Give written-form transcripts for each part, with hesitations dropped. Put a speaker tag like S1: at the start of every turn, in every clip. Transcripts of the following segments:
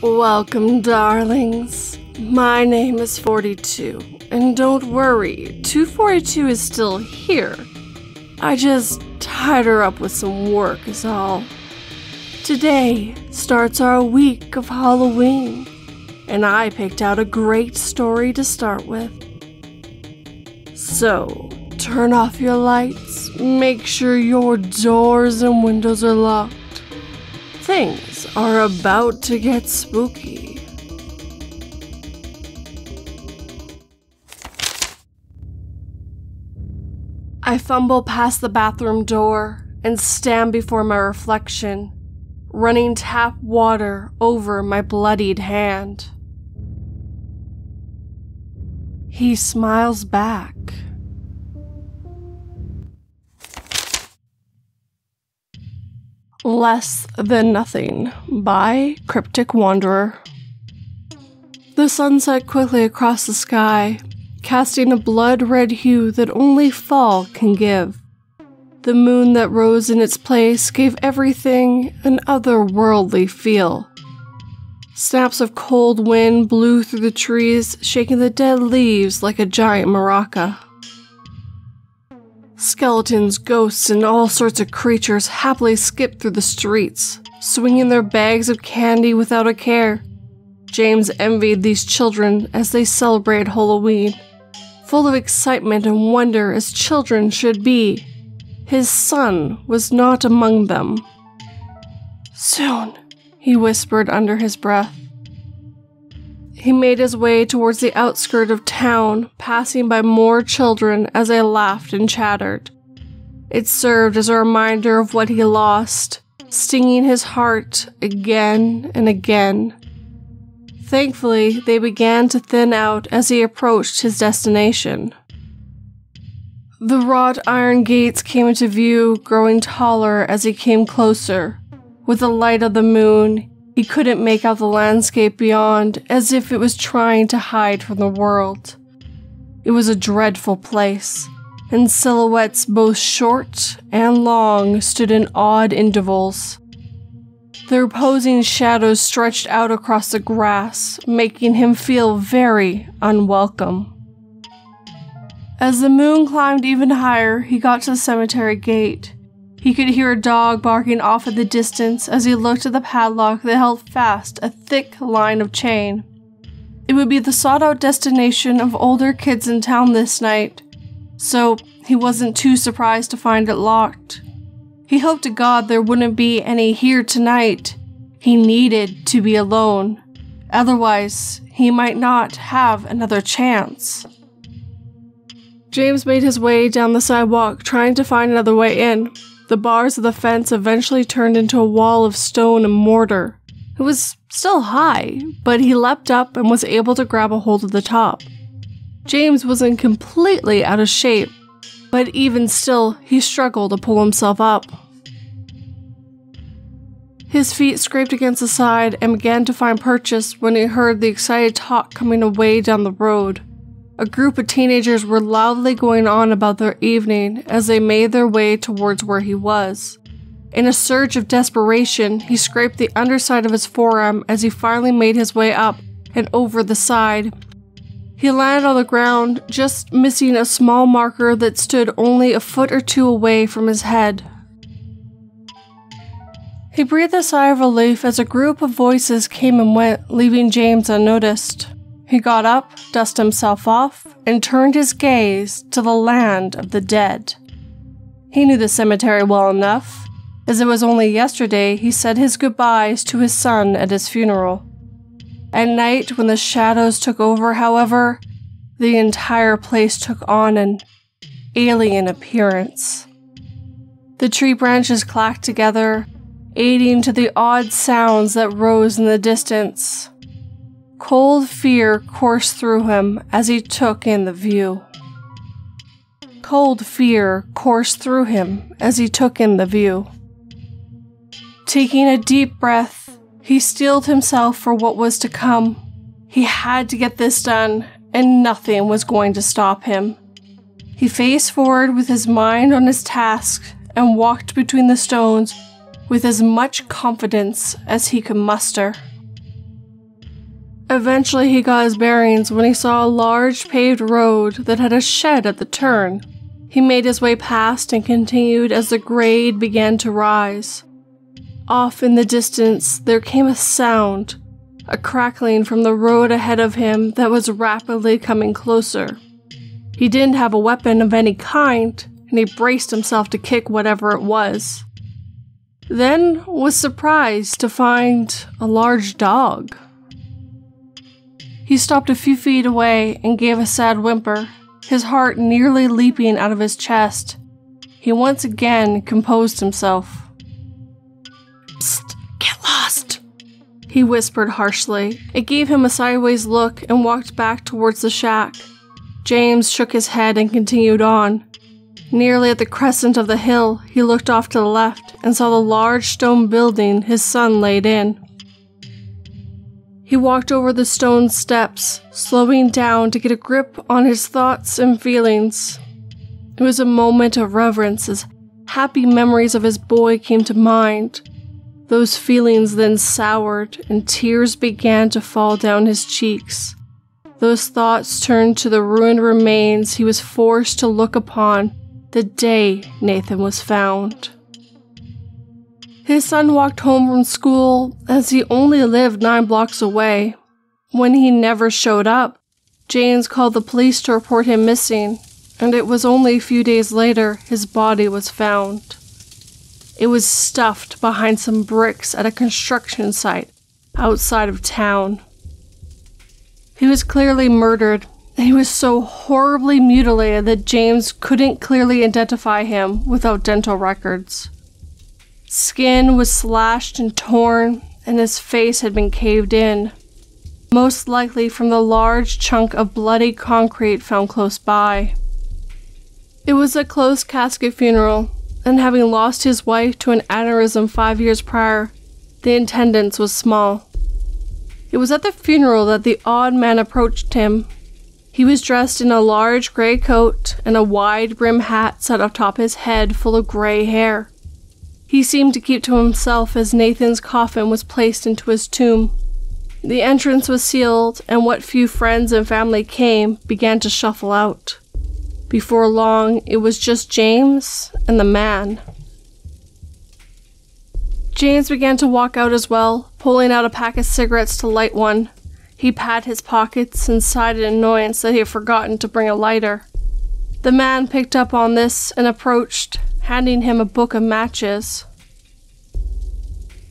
S1: Welcome, darlings. My name is 42, and don't worry, 242 is still here. I just tied her up with some work is all. Today starts our week of Halloween, and I picked out a great story to start with. So, turn off your lights, make sure your doors and windows are locked. Things are about to get spooky. I fumble past the bathroom door and stand before my reflection, running tap water over my bloodied hand. He smiles back. Less Than Nothing by Cryptic Wander. The sun set quickly across the sky, casting a blood-red hue that only fall can give. The moon that rose in its place gave everything an otherworldly feel. Snaps of cold wind blew through the trees, shaking the dead leaves like a giant maraca. Skeletons, ghosts, and all sorts of creatures happily skipped through the streets, swinging their bags of candy without a care. James envied these children as they celebrated Halloween, full of excitement and wonder as children should be. His son was not among them. "Soon," he whispered under his breath. He made his way towards the outskirt of town, passing by more children as they laughed and chattered. It served as a reminder of what he lost, stinging his heart again and again. Thankfully, they began to thin out as he approached his destination. The wrought iron gates came into view, growing taller as he came closer. With the light of the moon, he couldn't make out the landscape beyond, as if it was trying to hide from the world. It was a dreadful place, and silhouettes both short and long stood in odd intervals. Their opposing shadows stretched out across the grass, making him feel very unwelcome. As the moon climbed even higher, he got to the cemetery gate. He could hear a dog barking off in the distance as he looked at the padlock that held fast a thick line of chain. It would be the sought-out destination of older kids in town this night, so he wasn't too surprised to find it locked. He hoped to God there wouldn't be any here tonight. He needed to be alone. Otherwise, he might not have another chance. James made his way down the sidewalk, trying to find another way in. The bars of the fence eventually turned into a wall of stone and mortar. It was still high, but he leapt up and was able to grab a hold of the top. James wasn't completely out of shape, but even still, he struggled to pull himself up. His feet scraped against the side and began to find purchase when he heard the excited talk coming away down the road. A group of teenagers were loudly going on about their evening as they made their way towards where he was. In a surge of desperation, he scraped the underside of his forearm as he finally made his way up and over the side. He landed on the ground, just missing a small marker that stood only a foot or two away from his head. He breathed a sigh of relief as a group of voices came and went, leaving James unnoticed. He got up, dusted himself off, and turned his gaze to the land of the dead. He knew the cemetery well enough, as it was only yesterday he said his goodbyes to his son at his funeral. At night, when the shadows took over, however, the entire place took on an alien appearance. The tree branches clacked together, aiding to the odd sounds that rose in the distance. Cold fear coursed through him as he took in the view. Cold fear coursed through him as he took in the view. Taking a deep breath, he steeled himself for what was to come. He had to get this done, and nothing was going to stop him. He faced forward with his mind on his task and walked between the stones with as much confidence as he could muster. Eventually he got his bearings when he saw a large paved road that had a shed at the turn. He made his way past and continued as the grade began to rise. Off in the distance, there came a sound, a crackling from the road ahead of him that was rapidly coming closer. He didn't have a weapon of any kind, and he braced himself to kick whatever it was. Then was surprised to find a large dog. He stopped a few feet away and gave a sad whimper, his heart nearly leaping out of his chest. He once again composed himself. "Psst, get lost," he whispered harshly. It gave him a sideways look and walked back towards the shack. James shook his head and continued on. Nearly at the crescent of the hill, he looked off to the left and saw the large stone building his son laid in. He walked over the stone steps, slowing down to get a grip on his thoughts and feelings. It was a moment of reverence as happy memories of his boy came to mind. Those feelings then soured and tears began to fall down his cheeks. Those thoughts turned to the ruined remains he was forced to look upon the day Nathan was found. His son walked home from school as he only lived 9 blocks away. When he never showed up, James called the police to report him missing, and it was only a few days later his body was found. It was stuffed behind some bricks at a construction site outside of town. He was clearly murdered, and he was so horribly mutilated that James couldn't clearly identify him without dental records. Skin was slashed and torn, and his face had been caved in, most likely from the large chunk of bloody concrete found close by. It was a closed casket funeral, and having lost his wife to an aneurysm 5 years prior, the attendance was small. It was at the funeral that the odd man approached him. He was dressed in a large gray coat and a wide-brimmed hat set atop his head full of gray hair. He seemed to keep to himself as Nathan's coffin was placed into his tomb. The entrance was sealed, and what few friends and family came began to shuffle out. Before long, it was just James and the man. James began to walk out as well, pulling out a pack of cigarettes to light one. He patted his pockets and sighed in annoyance that he had forgotten to bring a lighter. The man picked up on this and approached, handing him a book of matches.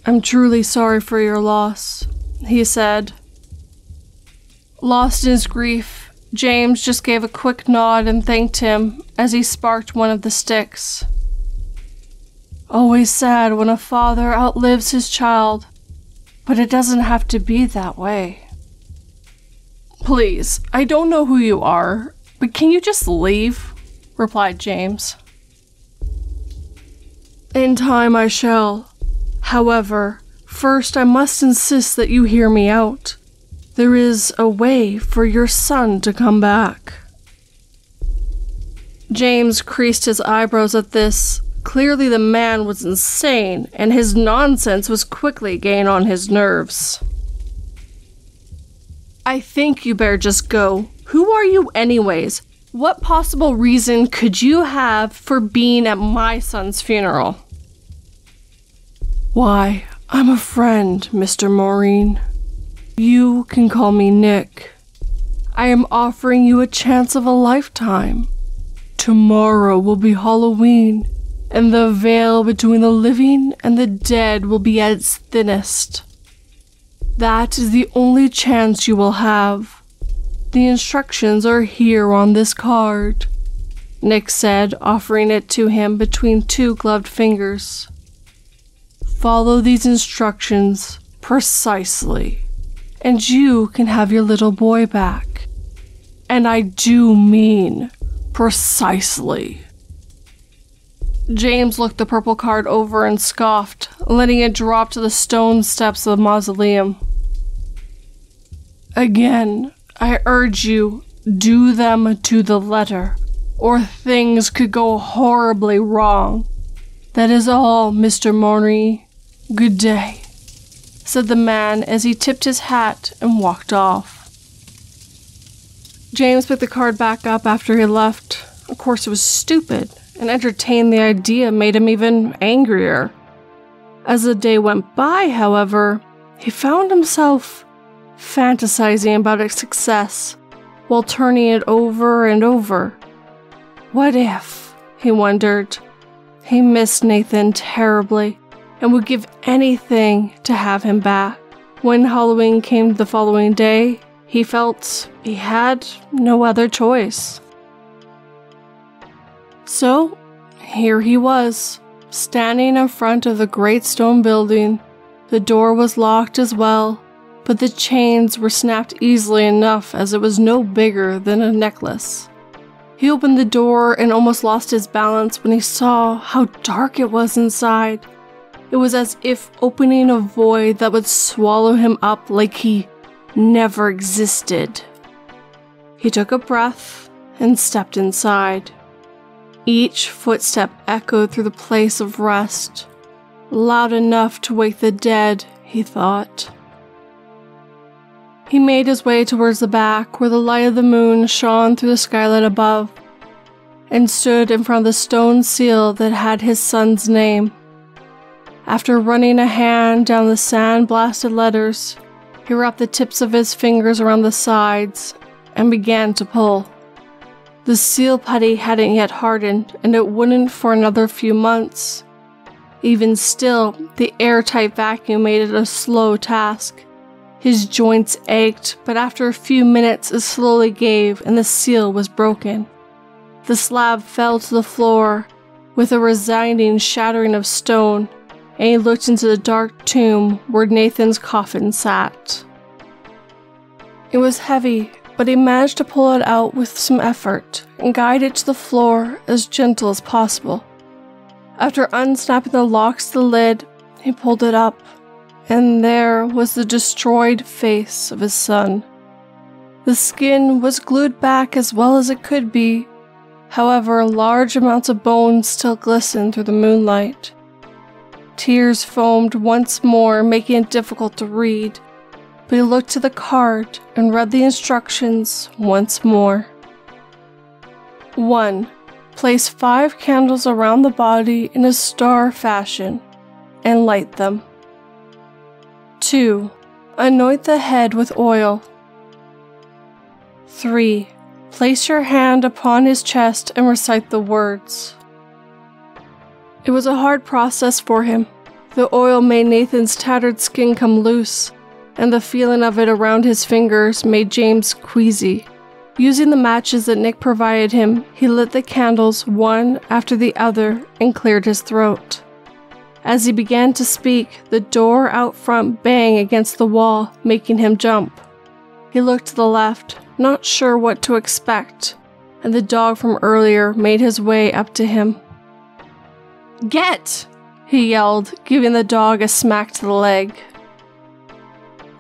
S1: "I'm truly sorry for your loss," he said. Lost in his grief, James just gave a quick nod and thanked him as he sparked one of the sticks. Always sad when a father outlives his child, but it doesn't have to be that way. "Please, I don't know who you are, but can you just leave?" replied James. "In time I shall. However, first I must insist that you hear me out. There is a way for your son to come back." James creased his eyebrows at this. Clearly the man was insane, and his nonsense was quickly getting on his nerves. "I think you better just go. Who are you anyways? What possible reason could you have for being at my son's funeral?" "Why, I'm a friend, Mr. Maureen. You can call me Nick. I am offering you a chance of a lifetime. Tomorrow will be Halloween, and the veil between the living and the dead will be at its thinnest. That is the only chance you will have. The instructions are here on this card," Nick said, offering it to him between 2 gloved fingers. "Follow these instructions precisely, and you can have your little boy back. And I do mean precisely." James looked the purple card over and scoffed, letting it drop to the stone steps of the mausoleum. "Again, I urge you, do them to the letter, or things could go horribly wrong. That is all, Mr. Maureen. Good day." said the man as he tipped his hat and walked off. James picked the card back up after he left. Of course, it was stupid, and entertaining the idea made him even angrier. As the day went by, however, he found himself fantasizing about its success while turning it over and over. What if, he wondered, he missed Nathan terribly and would give anything to have him back? When Halloween came the following day, he felt he had no other choice. So, here he was, standing in front of the great stone building. The door was locked as well, but the chains were snapped easily enough as it was no bigger than a necklace. He opened the door and almost lost his balance when he saw how dark it was inside. It was as if opening a void that would swallow him up like he never existed. He took a breath and stepped inside. Each footstep echoed through the place of rest, loud enough to wake the dead, he thought. He made his way towards the back where the light of the moon shone through the skylight above, and stood in front of the stone seal that had his son's name. After running a hand down the sand-blasted letters, he wrapped the tips of his fingers around the sides and began to pull. The seal putty hadn't yet hardened, and it wouldn't for another few months. Even still, the airtight vacuum made it a slow task. His joints ached, but after a few minutes it slowly gave and the seal was broken. The slab fell to the floor with a resounding shattering of stone, and he looked into the dark tomb where Nathan's coffin sat. It was heavy, but he managed to pull it out with some effort and guide it to the floor as gentle as possible. After unsnapping the locks to the lid, he pulled it up, and there was the destroyed face of his son. The skin was glued back as well as it could be. However, large amounts of bone still glistened through the moonlight. Tears foamed once more, making it difficult to read, but he looked to the card and read the instructions once more. 1. Place 5 candles around the body in a star fashion and light them. 2. Anoint the head with oil. 3. Place your hand upon his chest and recite the words. It was a hard process for him. The oil made Nathan's tattered skin come loose, and the feeling of it around his fingers made James queasy. Using the matches that Nick provided him, he lit the candles one after the other and cleared his throat. As he began to speak, the door out front banged against the wall, making him jump. He looked to the left, not sure what to expect, and the dog from earlier made his way up to him. "Get!" he yelled, giving the dog a smack to the leg.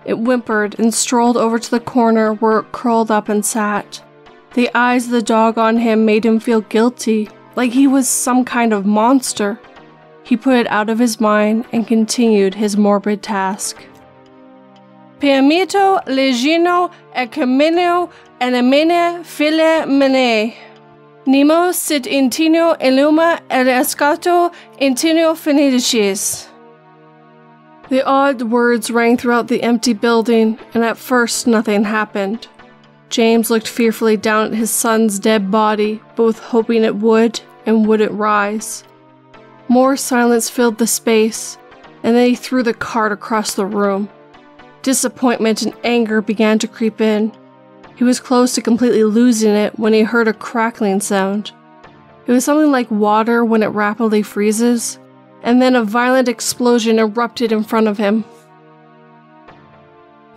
S1: It whimpered and strolled over to the corner where it curled up and sat. The eyes of the dog on him made him feel guilty, like he was some kind of monster. He put it out of his mind and continued his morbid task. Permito legino e camino enemine file mene. Nemo sit intino illuma ed escato intino finidicis. The odd words rang throughout the empty building, and at first nothing happened. James looked fearfully down at his son's dead body, both hoping it would and wouldn't rise. More silence filled the space, and then he threw the card across the room. Disappointment and anger began to creep in. He was close to completely losing it when he heard a crackling sound. It was something like water when it rapidly freezes, and then a violent explosion erupted in front of him.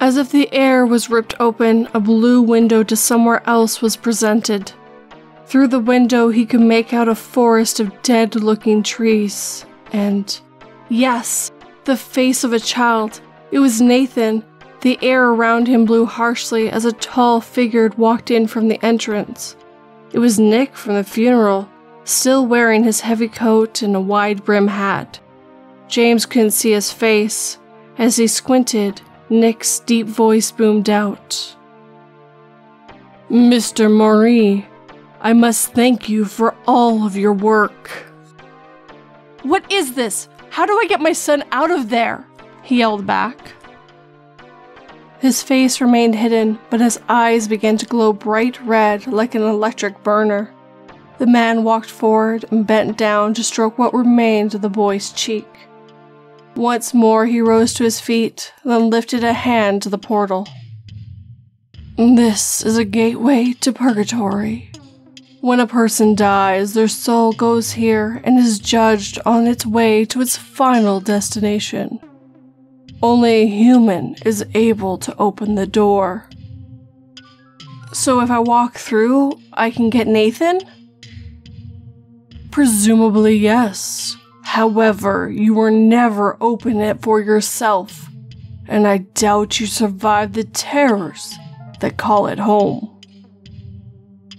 S1: As if the air was ripped open, a blue window to somewhere else was presented. Through the window he could make out a forest of dead-looking trees, and, yes, the face of a child. It was Nathan. The air around him blew harshly as a tall figure walked in from the entrance. It was Nick from the funeral, still wearing his heavy coat and a wide-brim hat. James couldn't see his face, As he squinted, Nick's deep voice boomed out. "Mr. Maury, I must thank you for all of your work." "What is this? How do I get my son out of there?" he yelled back. His face remained hidden, but his eyes began to glow bright red like an electric burner. The man walked forward and bent down to stroke what remained of the boy's cheek. Once more he rose to his feet, then lifted a hand to the portal. "This is a gateway to purgatory. When a person dies, their soul goes here and is judged on its way to its final destination. Only a human is able to open the door." "So if I walk through, I can get Nathan?" "Presumably yes. However, you will never open it for yourself, and I doubt you survive the terrors that call it home."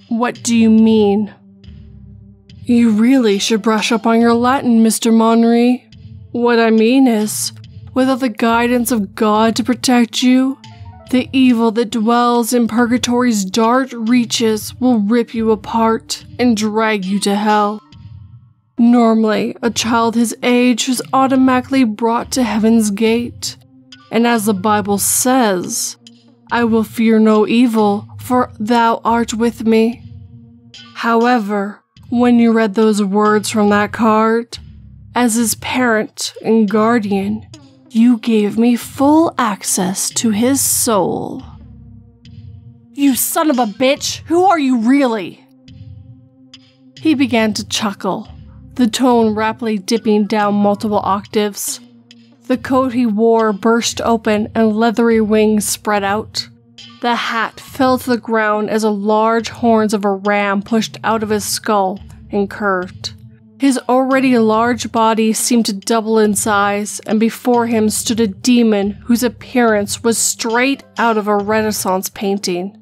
S1: "What do you mean?" "You really should brush up on your Latin, Mr. Monry. What I mean is, without the guidance of God to protect you, the evil that dwells in purgatory's dark reaches will rip you apart and drag you to hell. Normally, a child his age is automatically brought to heaven's gate, and as the Bible says, I will fear no evil, for thou art with me. However, when you read those words from that card, as his parent and guardian, you gave me full access to his soul." "You son of a bitch! Who are you really?" He began to chuckle, the tone rapidly dipping down multiple octaves. The coat he wore burst open and leathery wings spread out. The hat fell to the ground as the large horns of a ram pushed out of his skull and curved. His already large body seemed to double in size, and before him stood a demon whose appearance was straight out of a Renaissance painting.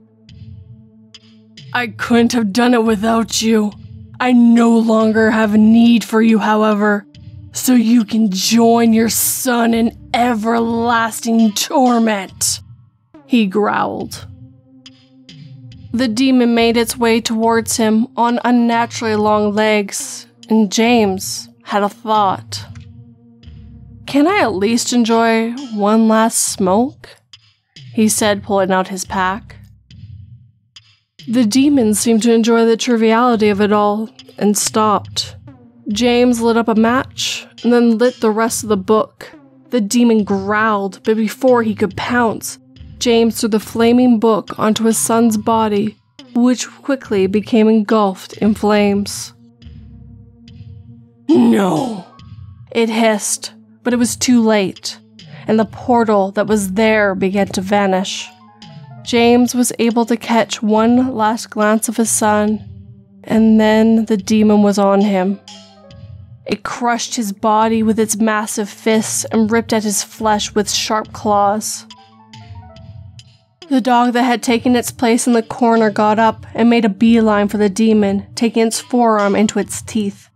S1: "I couldn't have done it without you. I no longer have a need for you, however, so you can join your son in everlasting torment," he growled. The demon made its way towards him on unnaturally long legs, and James had a thought. "Can I at least enjoy one last smoke?" he said, pulling out his pack. The demon seemed to enjoy the triviality of it all and stopped. James lit up a match and then lit the rest of the book. The demon growled, but before he could pounce, James threw the flaming book onto his son's body, which quickly became engulfed in flames. "No!" it hissed, but it was too late, and the portal that was there began to vanish. James was able to catch one last glance of his son, and then the demon was on him. It crushed his body with its massive fists and ripped at his flesh with sharp claws. The dog that had taken its place in the corner got up and made a beeline for the demon, taking its forearm into its teeth.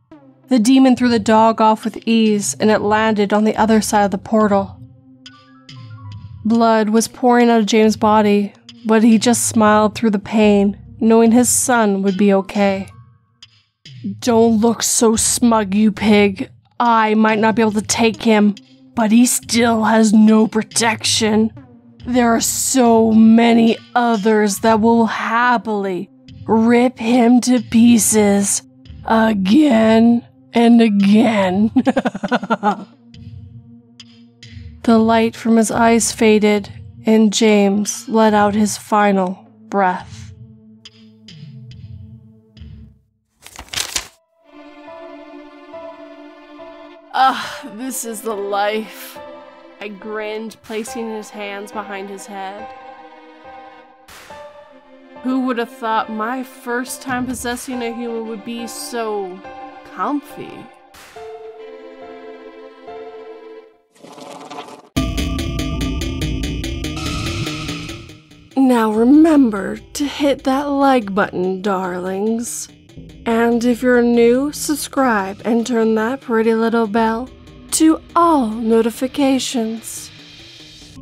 S1: The demon threw the dog off with ease, and it landed on the other side of the portal. Blood was pouring out of James' body, but he just smiled through the pain, knowing his son would be okay. "Don't look so smug, you pig. I might not be able to take him, but he still has no protection. There are so many others that will happily rip him to pieces again and again." The light from his eyes faded, and James let out his final breath. This is the life," I grinned, placing his hands behind his head. Who would have thought my first time possessing a human would be so comfy? Now remember to hit that like button, darlings. And if you're new, subscribe and turn that pretty little bell to all notifications.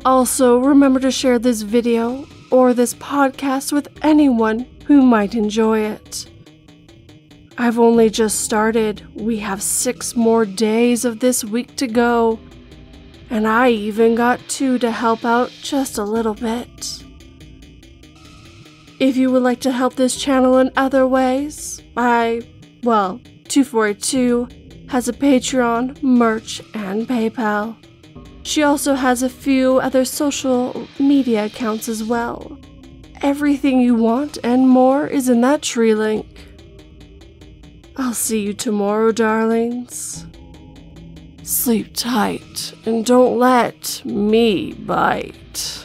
S1: Also, remember to share this video or this podcast with anyone who might enjoy it. I've only just started. We have 6 more days of this week to go, and I even got 2 to help out just a little bit. If you would like to help this channel in other ways, 2482 has a Patreon, merch, and PayPal. She also has a few other social media accounts as well. Everything you want and more is in that tree link. I'll see you tomorrow, darlings. Sleep tight and don't let me bite.